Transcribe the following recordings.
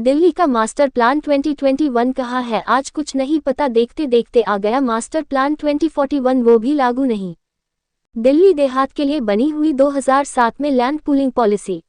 दिल्ली का master plan 2021 कहाँ है? आज कुछ नहीं पता, देखते देखते आ गया मास्टर प्लान 2041, वो भी लागू नहीं। दिल्ली देहात के लिए बनी हुई 2007 में लैंड पूलिंग पॉलिसी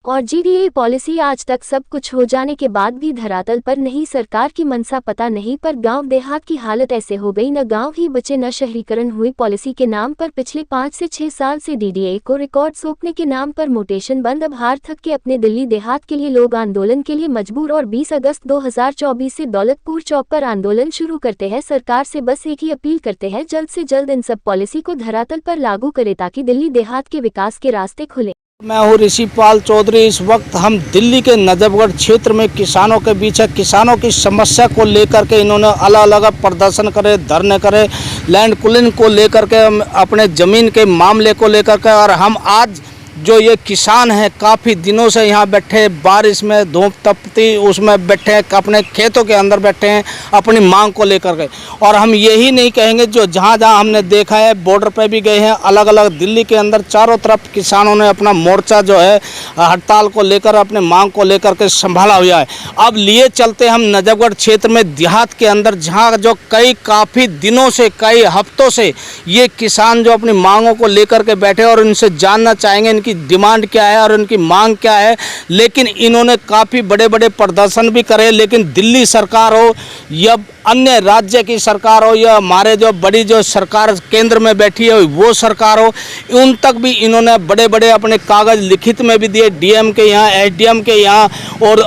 और जीडीए पॉलिसी आज तक सब कुछ हो जाने के बाद भी धरातल पर नहीं। सरकार की मनसा पता नहीं, पर गांव देहात की हालत ऐसे हो गई, न गांव ही बचे न शहरीकरण हुई। पॉलिसी के नाम पर पिछले 5 से 6 साल से डीडीए को रिकॉर्ड सौंपने के नाम पर मोटेशन बंद। अब हार थक के अपने दिल्ली देहात के लिए लोग आंदोलन के लिए मजबूर और 20 अगस्त 2024 से दौलतपुर चौक पर आंदोलन शुरू करते हैं। सरकार से बस एक ही अपील करते हैं, जल्द से जल्द इन सब पॉलिसी को धरातल पर लागू करे ताकि दिल्ली देहात के विकास के रास्ते खुले। मैं हूँ ऋषिपाल चौधरी। इस वक्त हम दिल्ली के नजफगढ़ क्षेत्र में किसानों के बीच है। किसानों की समस्या को लेकर के इन्होंने अलग अलग प्रदर्शन करे, धरने करे, लैंड पूलिंग को लेकर के, अपने ज़मीन के मामले को लेकर के। और हम आज जो ये किसान हैं काफ़ी दिनों से यहाँ बैठे, बारिश में धूप तपती उसमें बैठे, अपने खेतों के अंदर बैठे हैं अपनी मांग को लेकर के। और हम यही नहीं कहेंगे, जो जहाँ जहाँ हमने देखा है बॉर्डर पे भी गए हैं, अलग अलग दिल्ली के अंदर चारों तरफ किसानों ने अपना मोर्चा जो है हड़ताल को लेकर, अपने मांग को लेकर के संभाला हुआ है। अब लिए चलते हम नजफगढ़ क्षेत्र में देहात के अंदर, जहाँ जो काफ़ी दिनों से, कई हफ्तों से ये किसान जो अपनी मांगों को लेकर के बैठे और इनसे जानना चाहेंगे इनकी डिमांड क्या है और उनकी मांग क्या है। लेकिन इन्होंने काफ़ी बड़े बड़े प्रदर्शन भी करे, लेकिन दिल्ली सरकार हो या अन्य राज्य की सरकार हो या हमारे जो बड़ी जो सरकार केंद्र में बैठी है वो सरकार हो, उन तक भी इन्होंने बड़े बड़े अपने कागज़ लिखित में भी दिए, डीएम के यहाँ, एसडीएम के यहाँ और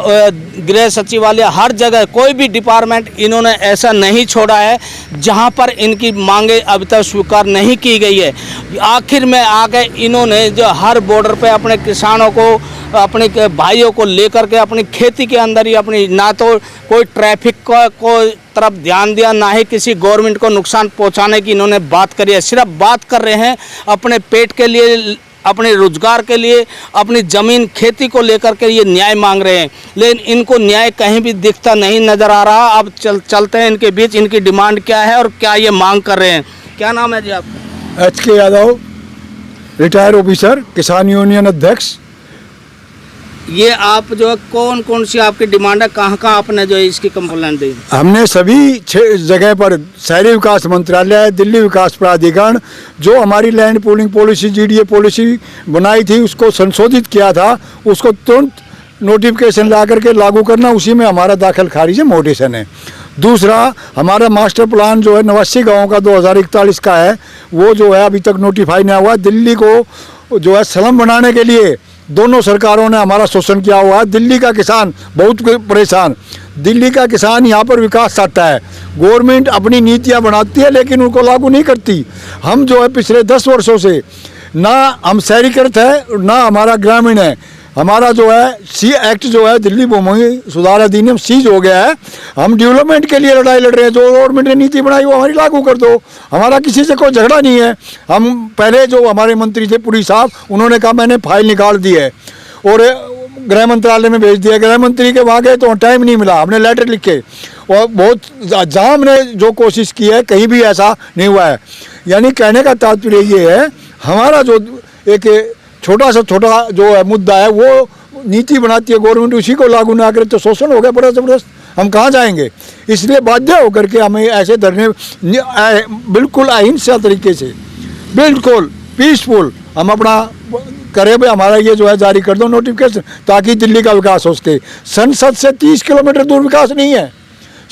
गृह सचिवालय, हर जगह कोई भी डिपार्टमेंट इन्होंने ऐसा नहीं छोड़ा है जहाँ पर इनकी मांगे अब तक स्वीकार नहीं की गई है। आखिर में आके इन्होंने जो हर बॉर्डर पे अपने किसानों को, अपने भाइयों को लेकर के अपनी खेती के अंदर ही अपनी, ना तो कोई ट्रैफिक को तरफ ध्यान दिया, ना ही किसी गवर्नमेंट को नुकसान पहुंचाने की इन्होंने बात करी है। सिर्फ बात कर रहे हैं अपने पेट के लिए, अपने रोजगार के लिए, अपनी ज़मीन खेती को लेकर के ये न्याय मांग रहे हैं, लेकिन इनको न्याय कहीं भी दिखता नहीं नज़र आ रहा। अब चलते हैं इनके बीच, इनकी डिमांड क्या है और क्या ये मांग कर रहे हैं। क्या नाम है जी आपका? HK यादव, रिटायर ऑफिसर, किसान यूनियन अध्यक्ष। ये आप जो है कौन कौन सी आपकी डिमांड है, कहाँ कहाँ आपने जो है इसकी कंप्लेंट दी? हमने सभी 6 जगह पर शहरी विकास मंत्रालय, दिल्ली विकास प्राधिकरण, जो हमारी land pooling policy GDA policy बनाई थी उसको संशोधित किया था, उसको तुरंत नोटिफिकेशन ला करके लागू करना, उसी में हमारा दाखिल खारिज मोटेशन है। दूसरा, हमारा मास्टर प्लान जो है 89 गाँव का 2041 का है, वो जो है अभी तक नोटिफाई नहीं हुआ। दिल्ली को जो है स्लम बनाने के लिए दोनों सरकारों ने हमारा शोषण किया हुआ है। दिल्ली का किसान बहुत परेशान। दिल्ली का किसान यहाँ पर विकास चाहता है, गवर्नमेंट अपनी नीतियाँ बनाती है लेकिन उनको लागू नहीं करती। हम जो है पिछले 10 वर्षों से ना हम शहरीकृत है ना हमारा ग्रामीण है। हमारा जो है सी एक्ट जो है दिल्ली भूमि सुधार अधिनियम सीज हो गया है। हम डेवलपमेंट के लिए लड़ाई लड़ रहे हैं, जो गवर्नमेंट ने नीति बनाई वो हमारी लागू कर दो। हमारा किसी से कोई झगड़ा नहीं है। हम पहले जो हमारे मंत्री थे पुरी साहब, उन्होंने कहा मैंने फाइल निकाल दी है और गृह मंत्रालय में भेज दिया। गृह मंत्री के वहाँ गए तो टाइम नहीं मिला, हमने लेटर लिखे और बहुत जहाँ हमने जो कोशिश की है कहीं भी ऐसा नहीं हुआ है। यानी कहने का तात्पर्य ये है, हमारा जो एक छोटा सा छोटा जो है मुद्दा है वो नीति बनाती है गवर्नमेंट, उसी को लागू ना करे तो शोषण हो गया बड़ा ज़बरदस्त। हम कहाँ जाएंगे? इसलिए बाध्य होकर के हमें ऐसे धरने बिल्कुल अहिंसा तरीके से, बिल्कुल पीसफुल हम अपना करें भाई, हमारा ये जो है जारी कर दो नोटिफिकेशन, ताकि दिल्ली का विकास हो सके। संसद से 30 किलोमीटर दूर विकास नहीं है।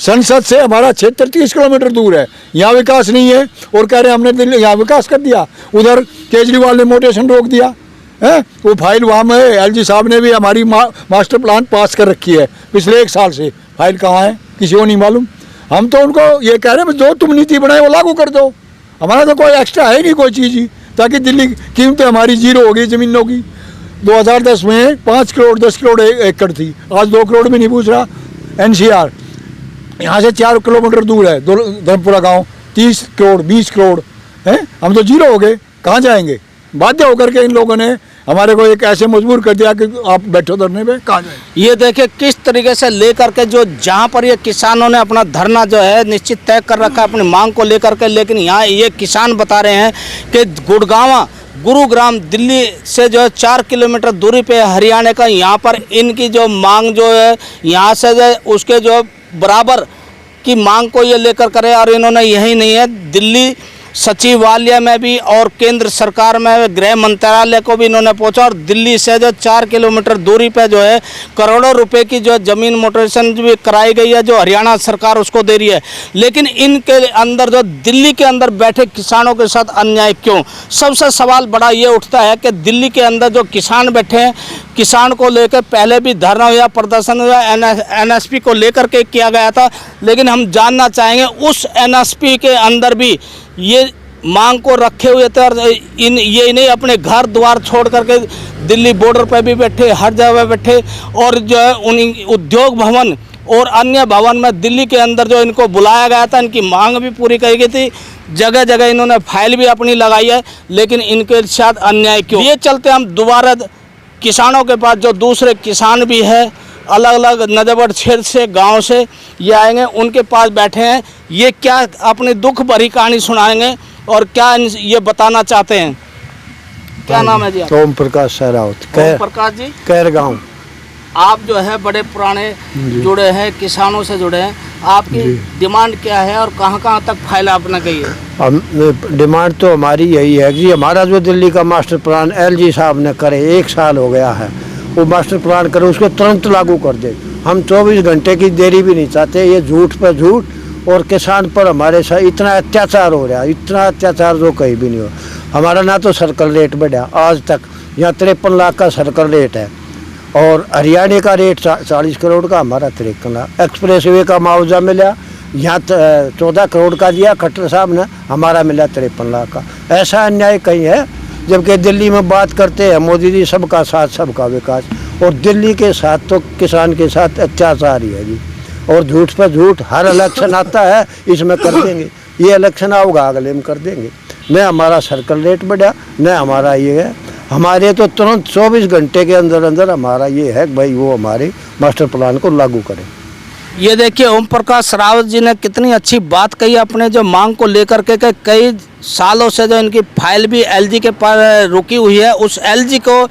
संसद से हमारा क्षेत्र 30 किलोमीटर दूर है, यहाँ विकास नहीं है और कह रहे हमने दिल्ली यहाँ विकास कर दिया। उधर केजरीवाल ने मोटेशन रोक दिया है, वो फाइल वहाँ में LG साहब ने भी हमारी मास्टर प्लान पास कर रखी है पिछले 1 साल से। फाइल कहाँ है किसी को नहीं मालूम। हम तो उनको ये कह रहे हैं जो तुम नीति बनाए वो लागू कर दो। हमारा तो कोई एक्स्ट्रा है नहीं कोई चीज़ ही, ताकि दिल्ली कीमतें हमारी जीरो हो गई ज़मीनों की। 2010 में 5 करोड़ 10 करोड़ एकड़ थी, आज 2 करोड़ भी नहीं पूछ रहा। NCR यहाँ से 4 किलोमीटर दूर है धर्मपुरा गाँव, 30 करोड़ 20 करोड़ है। हम तो जीरो हो गए, कहाँ जाएंगे? बाध्य होकर के इन लोगों ने हमारे को एक ऐसे मजबूर कर दिया कि आप बैठो धरने पे, कहाँ जाए। ये देखिए किस तरीके से लेकर के जो जहाँ पर ये किसानों ने अपना धरना जो है निश्चित तय कर रखा है अपनी मांग को लेकर के, लेकिन यहाँ ये किसान बता रहे हैं कि गुड़गांव गुरुग्राम दिल्ली से जो है 4 किलोमीटर दूरी पे हरियाणा का। यहाँ पर इनकी जो मांग जो है यहाँ से जो है उसके जो बराबर की मांग को ये लेकर करे। और इन्होंने यही नहीं है, दिल्ली सचिवालय में भी और केंद्र सरकार में गृह मंत्रालय को भी इन्होंने पूछा। और दिल्ली से जो 4 किलोमीटर दूरी पे जो है करोड़ों रुपए की जो जमीन मोटरेशन भी कराई गई है, जो हरियाणा सरकार उसको दे रही है। लेकिन इनके अंदर जो दिल्ली के अंदर बैठे किसानों के साथ अन्याय क्यों? सबसे सवाल बड़ा ये उठता है कि दिल्ली के अंदर जो किसान बैठे हैं, किसान को लेकर पहले भी धरना या प्रदर्शन या NSP को लेकर के किया गया था। लेकिन हम जानना चाहेंगे उस NSP के अंदर भी ये मांग को रखे हुए थे। और ये नहीं अपने घर द्वार छोड़ करके दिल्ली बॉर्डर पर भी बैठे, हर जगह बैठे। और जो है उन उद्योग भवन और अन्य भवन में दिल्ली के अंदर जो इनको बुलाया गया था, इनकी मांग भी पूरी करी गई थी। जगह जगह इन्होंने फाइल भी अपनी लगाई है, लेकिन इनके साथ अन्याय क्यों? ये चलते हम दोबारा किसानों के पास, जो दूसरे किसान भी है अलग अलग नजबगढ़ क्षेत्र से, गांव से ये आएंगे, उनके पास बैठे हैं। ये क्या अपनी दुख भरी कहानी सुनाएंगे और क्या ये बताना चाहते हैं? क्या नाम है जी आपका? ओम प्रकाश सहरावत, ओम प्रकाश जी, कैर गाँव। आप जो है बड़े पुराने जुड़े हैं, किसानों से जुड़े हैं। आपकी डिमांड क्या है और कहाँ कहाँ तक फाइल आपने गई है? हम डिमांड तो हमारी यही है कि हमारा जो दिल्ली का मास्टर प्लान LG साहब ने करे, 1 साल हो गया है, वो मास्टर प्लान करे उसको तुरंत लागू कर दे। हम 24 घंटे की देरी भी नहीं चाहते। ये झूठ पर झूठ और किसान पर हमारे साथ इतना अत्याचार हो रहा है, इतना अत्याचार जो कहीं भी नहीं हो। हमारा ना तो सर्कल रेट बढ़ा आज तक, यहाँ 53 लाख का सर्कल रेट है और हरियाणा का रेट 40 करोड़ का, हमारा 53 लाख। एक्सप्रेस वे का मुआवजा मिला, यहाँ 14 करोड़ का दिया खट्टर साहब ने, हमारा मिला 53 लाख का। ऐसा अन्याय कहीं है? जबकि दिल्ली में बात करते हैं मोदी जी सबका साथ सबका विकास, और दिल्ली के साथ तो किसान के साथ अत्याचार ही है जी। और झूठ पर झूठ, हर इलेक्शन आता है इसमें कर देंगे, ये इलेक्शन आओगा अगले में कर देंगे। न हमारा सर्कल रेट बढ़ा, न हमारा ये है। हमारे तो तुरंत 24 घंटे के अंदर अंदर हमारा ये है भाई वो हमारे मास्टर प्लान को लागू करें। ये देखिए ओम प्रकाश रावत जी ने कितनी अच्छी बात कही अपने जो मांग को लेकर के। कई सालों से जो इनकी फाइल भी LG के पास रुकी हुई है, उस LG को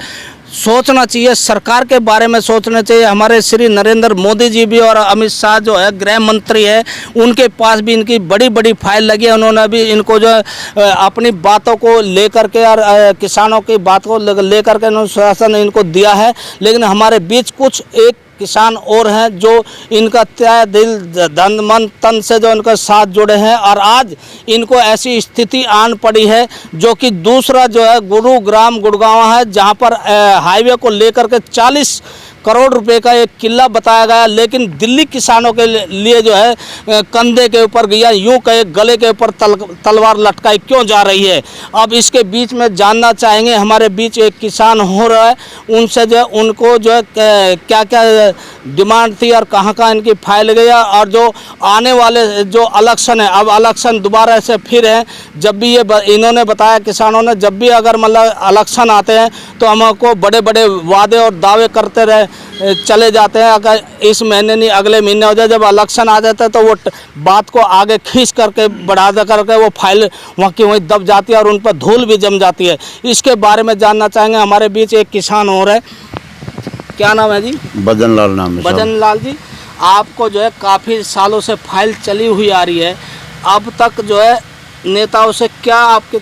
सोचना चाहिए, सरकार के बारे में सोचना चाहिए। हमारे श्री नरेंद्र मोदी जी भी और अमित शाह जो है गृह मंत्री है, उनके पास भी इनकी बड़ी बड़ी फाइल लगी है। उन्होंने भी इनको जो अपनी बातों को लेकर के और किसानों की बात को लेकर के अनुशासन इनको दिया है। लेकिन हमारे बीच कुछ एक किसान और हैं जो इनका तय दिल धन मन तन से जो इनका साथ जुड़े हैं। और आज इनको ऐसी स्थिति आन पड़ी है जो कि दूसरा जो है गुरुग्राम गुड़गांव है, जहां पर हाईवे को लेकर के 40 करोड़ रुपए का एक किला बताया गया। लेकिन दिल्ली किसानों के लिए जो है कंधे के ऊपर गया, यूं कहे गले के ऊपर तलवार लटकाई क्यों जा रही है? अब इसके बीच में जानना चाहेंगे। हमारे बीच एक किसान हो रहा है, उनसे जो उनको जो है क्या क्या डिमांड थी और कहाँ कहाँ इनकी फाइल गया। और जो आने वाले जो इलेक्शन है, अब इलेक्शन दोबारा से फिर है। जब भी ये इन्होंने बताया किसानों ने, जब भी अगर मतलब इलेक्शन आते हैं तो हमको बड़े बड़े वादे और दावे करते रहे चले जाते हैं। अगर इस महीने नहीं अगले महीने हो जाए, जब इलेक्शन आ जाता है तो वो बात को आगे खींच करके बढ़ा करके वो फाइल वहाँ की वहीं दब जाती है और उन पर धूल भी जम जाती है। इसके बारे में जानना चाहेंगे। हमारे बीच एक किसान और है, क्या नाम है जी? बजन लाल नाम है। बजन लाल जी, आपको जो है काफ़ी सालों से फाइल चली हुई आ रही है, अब तक जो है नेताओं से क्या आपके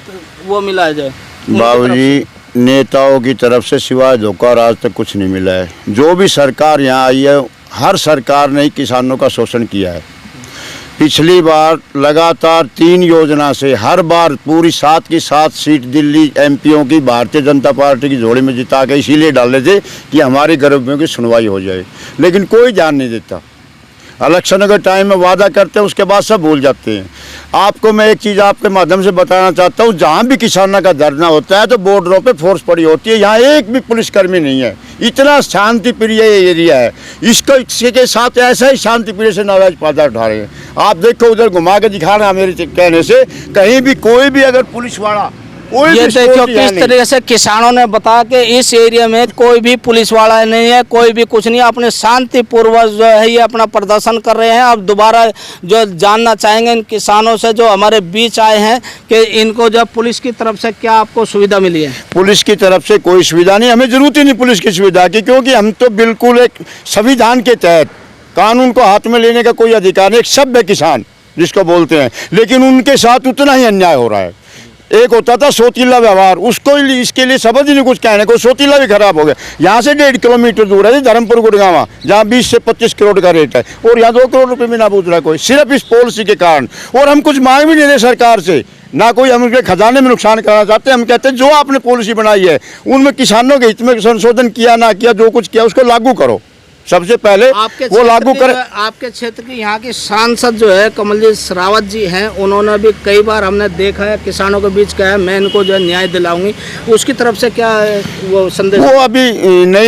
वो मिला है? जो बाबूजी नेताओं की तरफ से सिवाय धोखा और आज तक कुछ नहीं मिला है। जो भी सरकार यहाँ आई है, हर सरकार ने ही किसानों का शोषण किया है। पिछली बार लगातार 3 योजना से हर बार पूरी 7 की 7 सीट दिल्ली MPओं की भारतीय जनता पार्टी की झोली में जिता के इसीलिए डाले थे कि हमारी गरीबों की सुनवाई हो जाए, लेकिन कोई ध्यान नहीं देता। इलेक्शन के टाइम में वादा करते हैं, उसके बाद सब भूल जाते हैं। आपको मैं एक चीज़ आपके माध्यम से बताना चाहता हूँ, जहाँ भी किसानों का धरना होता है तो बॉर्डरों पे फोर्स पड़ी होती है। यहाँ एक भी पुलिसकर्मी नहीं है। इतना शांति प्रिय एरिया है, इसको इसी के साथ ऐसा ही शांति प्रिय से नाराज फायदा उठा रहे हैं। आप देखो उधर घुमा के दिखा रहे हैं मेरे कहने से, कहीं भी कोई भी अगर पुलिस वाला कोई ये भी देखो security है किस नहीं। तरीके से किसानों ने बताया कि इस एरिया में कोई भी पुलिस वाला नहीं है, कोई भी कुछ नहीं, अपने शांतिपूर्वक जो है ये अपना प्रदर्शन कर रहे हैं। अब दोबारा जो जानना चाहेंगे इन किसानों से जो हमारे बीच आए हैं कि इनको जब पुलिस की तरफ से क्या आपको सुविधा मिली है? पुलिस की तरफ से कोई सुविधा नहीं, हमें जरूरत ही नहीं पुलिस की सुविधा की, क्योंकि हम तो बिल्कुल एक संविधान के तहत कानून को हाथ में लेने का कोई अधिकार नहीं, एक सभ्य किसान जिसको बोलते हैं, लेकिन उनके साथ उतना ही अन्याय हो रहा है। एक होता था सोतीला व्यवहार, उसको इसके लिए शब्द ही नहीं कुछ कहने को, सोतीला भी खराब हो गया। यहाँ से 1.5 किलोमीटर दूर है धर्मपुर गुड़गांव, जहाँ 20 से 25 करोड़ का रेट है, और यहाँ 2 करोड़ रुपए में ना पूछ रहा है कोई, सिर्फ इस पॉलिसी के कारण। और हम कुछ मांग भी नहीं रहे सरकार से, ना कोई हम उनके खजाने में नुकसान करना चाहते। हम कहते हैं जो आपने पॉलिसी बनाई है उनमें किसानों के हित में संशोधन किया ना किया, जो कुछ किया उसको लागू करो, सबसे पहले वो लागू कर। आपके क्षेत्र की यहाँ की सांसद जो है कमलजीत शेरावत जी हैं, उन्होंने भी कई बार हमने देखा है किसानों के बीच कहा है मैं इनको जो है न्याय दिलाऊंगी, उसकी तरफ से क्या वो संदेश? वो अभी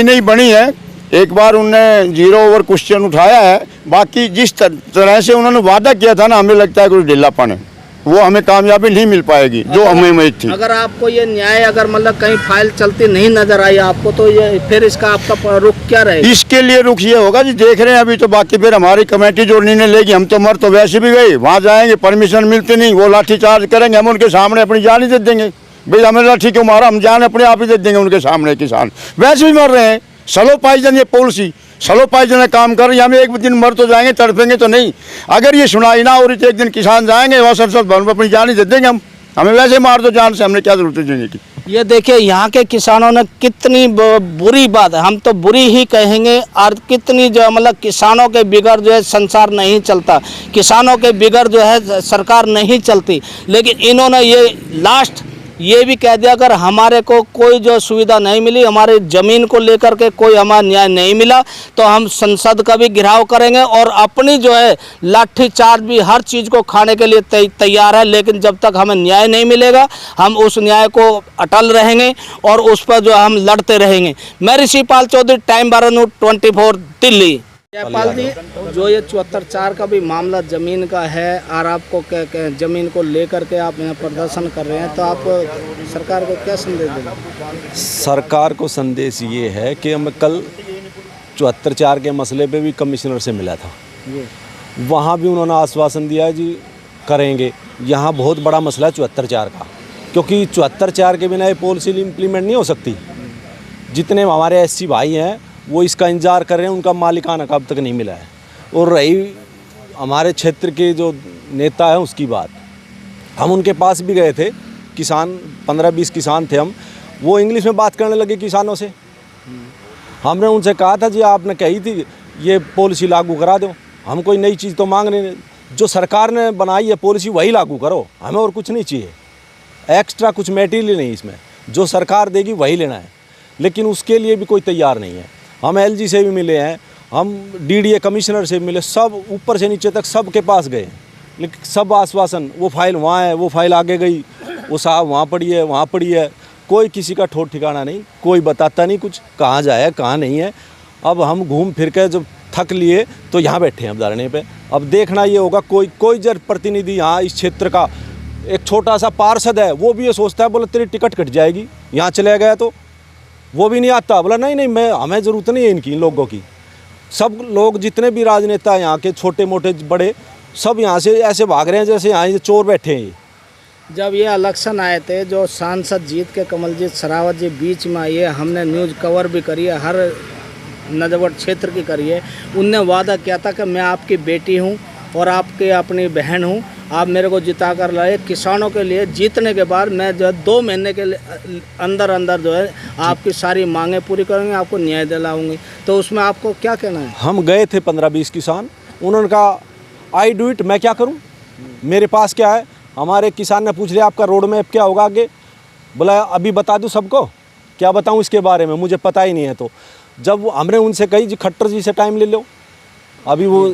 नई बनी है, एक बार उनने 0 ओवर क्वेश्चन उठाया है, बाकी जिस तरह से उन्होंने वादा किया था ना, हमें लगता है कुछ ढीलापन है, वो हमें कामयाबी नहीं मिल पाएगी जो हमें उम्मीद थी। अगर आपको ये न्याय अगर मतलब कहीं फाइल चलती नहीं नजर आई आपको, तो ये फिर इसका आपका रुख क्या रहेगा? इसके लिए रुख ये होगा जी, देख रहे हैं अभी तो, बाकी फिर हमारी कमेटी जो निर्णय लेगी, हम तो मर तो वैसे भी गए, वहाँ जाएंगे परमिशन मिलती नहीं, वो लाठी चार्ज करेंगे, हम उनके सामने अपनी जान ही दे देंगे। भाई हमें लाठी क्यों मारा, हम जान अपने आप ही दे देंगे उनके सामने। किसान वैसे भी मर रहे हैं, स्लो पॉइजन ये पॉलिसी, स्लो पॉइजन काम कर रही है। हम एक दिन मर तो जाएंगे, तड़पेंगे तो नहीं। अगर ये सुनाई ना हो रही तो एक दिन किसान जाएंगे वहाँ संसद भवन पर अपनी जान ही दे देंगे हम, हमें वैसे मार दो जान से, हमने क्या जरूरत है जीने की। ये देखिए यहाँ के किसानों ने कितनी बुरी बात है, हम तो बुरी ही कहेंगे, और कितनी जो मतलब किसानों के बिगड़ जो है संसार नहीं चलता, किसानों के बिगड़ जो है सरकार नहीं चलती। लेकिन इन्होंने ये लास्ट ये भी कह दिया अगर हमारे को कोई जो सुविधा नहीं मिली, हमारे ज़मीन को लेकर के कोई हमारा न्याय नहीं मिला, तो हम संसद का भी घेराव करेंगे और अपनी जो है लाठी चार्ज भी हर चीज़ को खाने के लिए तैयार है। लेकिन जब तक हमें न्याय नहीं मिलेगा हम उस न्याय को अटल रहेंगे और उस पर जो हम लड़ते रहेंगे। मैं ऋषिपाल चौधरी, टाइम 12/24 दिल्ली। जयपाल जी, जो ये 74/4 का भी मामला ज़मीन का है और आपको ज़मीन को लेकर के आप यहाँ प्रदर्शन कर रहे हैं, तो आप सरकार को क्या संदेश देंगे? सरकार को संदेश ये है कि मैं कल 74/4 के मसले पे भी कमिश्नर से मिला था, वहाँ भी उन्होंने आश्वासन दिया जी करेंगे। यहाँ बहुत बड़ा मसला है 74/4 का, क्योंकि 74/4 के बिना ये पॉलिसी इम्प्लीमेंट नहीं हो सकती। जितने हमारे SC भाई हैं वो इसका इंतज़ार कर रहे हैं, उनका मालिकाना अब तक नहीं मिला है। और रही हमारे क्षेत्र के जो नेता हैं उसकी बात, हम उनके पास भी गए थे, किसान 15-20 किसान थे हम, वो इंग्लिश में बात करने लगे किसानों से। हमने उनसे कहा था जी आपने कही थी ये पॉलिसी लागू करा दो, हम कोई नई चीज़ तो मांग रहे, जो सरकार ने बनाई है पॉलिसी वही लागू करो, हमें और कुछ नहीं चाहिए, एक्स्ट्रा कुछ मटेरियल नहीं इसमें, जो सरकार देगी वही लेना है। लेकिन उसके लिए भी कोई तैयार नहीं है। हम LG से भी मिले हैं, हम DDA कमिश्नर से भी मिले, सब ऊपर से नीचे तक सब के पास गए, लेकिन सब आश्वासन, वो फाइल वहाँ है, वो फाइल आगे गई, वो साहब वहाँ पड़ी है, वहाँ पड़ी है, कोई किसी का ठोट ठिकाना नहीं, कोई बताता नहीं कुछ कहाँ जाए कहाँ नहीं है। अब हम घूम फिर के जब थक लिए तो यहाँ बैठे हैं अब धरने पे। अब देखना ये होगा कोई जन प्रतिनिधि यहाँ इस क्षेत्र का, एक छोटा सा पार्षद है, वो भी ये सोचता है बोला तेरी टिकट कट जाएगी यहाँ चले गया, तो वो भी नहीं आता, बोला नहीं मैं हमें ज़रूरत नहीं है इनकी, इन लोगों की। सब लोग जितने भी राजनेता यहाँ के छोटे मोटे बड़े सब यहाँ से ऐसे भाग रहे हैं जैसे यहाँ ये चोर बैठे हैं। जब ये इलेक्शन आए थे, जो सांसद जीत के कमलजीत शेरावत जी बीच में आइए, हमने न्यूज़ कवर भी करी है, हर नजफगढ़ क्षेत्र की करी है। उनने वादा किया था कि मैं आपकी बेटी हूँ और आपकी अपनी बहन हूँ, आप मेरे को जिता कर लाए। किसानों के लिए जीतने के बाद मैं जो है 2 महीने के अंदर जो है आपकी सारी मांगें पूरी करूँगी, आपको न्याय दिलाऊंगी। तो उसमें आपको क्या कहना है? हम गए थे 15-20 किसान, उन्होंने कहा आई डू इट, मैं क्या करूं, मेरे पास क्या है। हमारे किसान ने पूछ लिया आपका रोड मैप क्या होगा आगे, बोला अभी बता दूं सबको, क्या बताऊं इसके बारे में, मुझे पता ही नहीं है। तो जब हमने उनसे कही जी खट्टर जी से टाइम ले लो, अभी वो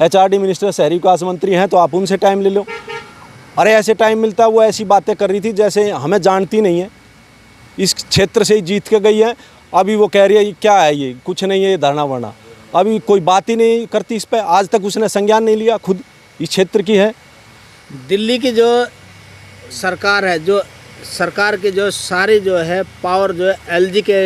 HRD मिनिस्टर शहरी विकास मंत्री हैं, तो आप उनसे टाइम ले लो। अरे ऐसे टाइम मिलता है, वो ऐसी बातें कर रही थी जैसे हमें जानती नहीं है, इस क्षेत्र से ही जीत के गई है। अभी वो कह रही है क्या है ये, कुछ नहीं है ये धरना वरना, अभी कोई बात ही नहीं करती इस पर, आज तक उसने संज्ञान नहीं लिया, खुद इस क्षेत्र की है। दिल्ली की जो सरकार है, जो सरकार की जो सारी जो है पावर जो है एलजी के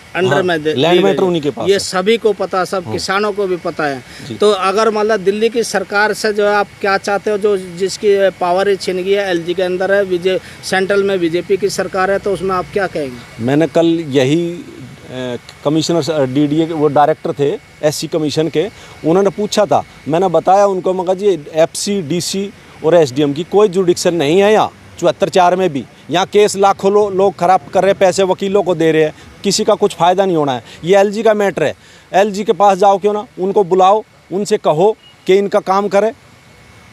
अंडर हाँ, में लैंड मैटर उन्हीं के पास ये है। सभी को पता, सब किसानों को भी पता है। तो अगर मतलब दिल्ली की सरकार से जो है आप क्या चाहते हो, जो जिसकी पावर ही छिन गई है, एलजी के अंदर है, सेंट्रल में बीजेपी की सरकार है, तो उसमें आप क्या कहेंगे? मैंने कल यही कमिश्नर डीडीए वो डायरेक्टर थे एससी कमीशन के, उन्होंने पूछा था, मैंने बताया उनको, मगर जी एफसी डीसी और एसडीएम की कोई जुडिक्शन नहीं है यहाँ 74 में भी। यहाँ केस लाखों लोग खराब कर रहे हैं, पैसे वकीलों को दे रहे हैं, किसी का कुछ फ़ायदा नहीं होना है। ये एलजी का मैटर है, एलजी के पास जाओ, क्यों ना उनको बुलाओ, उनसे कहो कि इनका काम करे।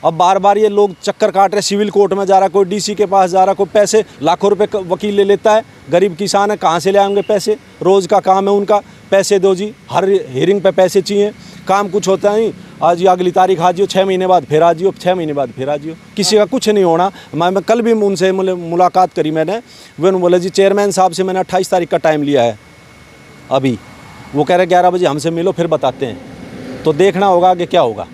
अब बार बार ये लोग चक्कर काट रहे, सिविल कोर्ट में जा रहा, कोई डीसी के पास जा रहा, कोई पैसे लाखों रुपए वकील ले लेता है। गरीब किसान है, कहाँ से ले आएंगे पैसे? रोज़ का काम है उनका, पैसे दो जी, हर हियरिंग पे पैसे चाहिए, काम कुछ होता नहीं। आज ये अगली तारीख आ जियो, 6 महीने बाद फिर आ जियो, 6 महीने बाद फिर आ जियो, किसी का कुछ नहीं होना। मैं कल भी उनसे मुलाकात करी मैंने, वे बोले जी चेयरमैन साहब से मैंने 28 तारीख का टाइम लिया है अभी, वो कह रहे 11 बजे हमसे मिलो फिर बताते हैं। तो देखना होगा कि क्या होगा।